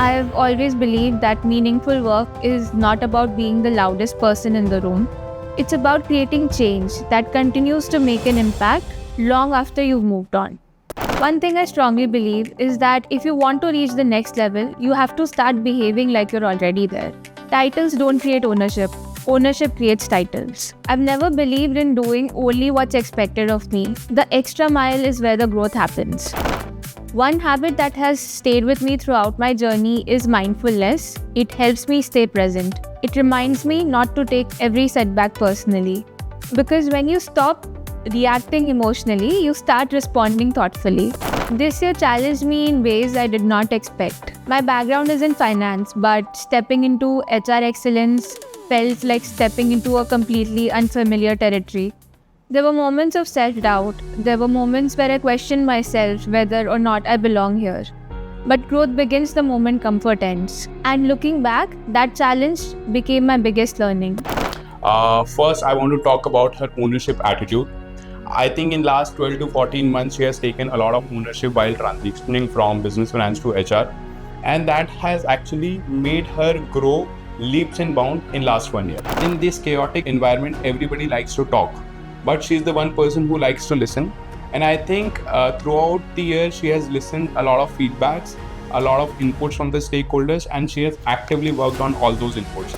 I've always believed that meaningful work is not about being the loudest person in the room. It's about creating change that continues to make an impact long after you've moved on. One thing I strongly believe is that if you want to reach the next level, you have to start behaving like you're already there. Titles don't create ownership. Ownership creates titles. I've never believed in doing only what's expected of me. The extra mile is where the growth happens. One habit that has stayed with me throughout my journey is mindfulness. It helps me stay present. It reminds me not to take every setback personally. Because when you stop reacting emotionally, you start responding thoughtfully. This year challenged me in ways I did not expect. My background is in finance, but stepping into HR excellence felt like stepping into a completely unfamiliar territory. There were moments of self-doubt. There were moments where I questioned myself whether or not I belong here. But growth begins the moment comfort ends. And looking back, that challenge became my biggest learning. First, I want to talk about her ownership attitude. I think in last 12 to 14 months, she has taken a lot of ownership while transitioning from business finance to HR. And that has actually made her grow leaps and bounds in last 1 year. In this chaotic environment, everybody likes to talk, but she's the one person who likes to listen. And I think throughout the year, she has listened a lot of feedbacks, a lot of inputs from the stakeholders, and she has actively worked on all those inputs.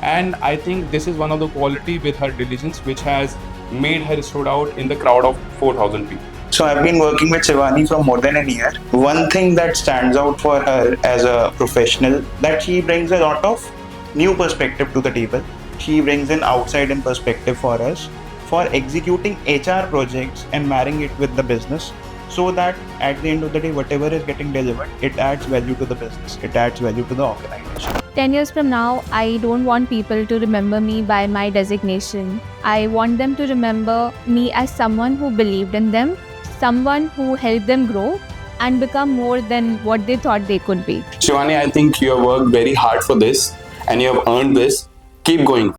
And I think this is one of the quality with her diligence, which has made her stood out in the crowd of 4,000 people. So I've been working with Shivani for more than a year. One thing that stands out for her as a professional, that she brings a lot of new perspective to the table. She brings an outside-in perspective for us, for executing HR projects and marrying it with the business, so that at the end of the day, whatever is getting delivered, it adds value to the business, it adds value to the organization. 10 years from now, I don't want people to remember me by my designation. I want them to remember me as someone who believed in them, someone who helped them grow and become more than what they thought they could be. Shivani, I think you have worked very hard for this and you have earned this. Keep going.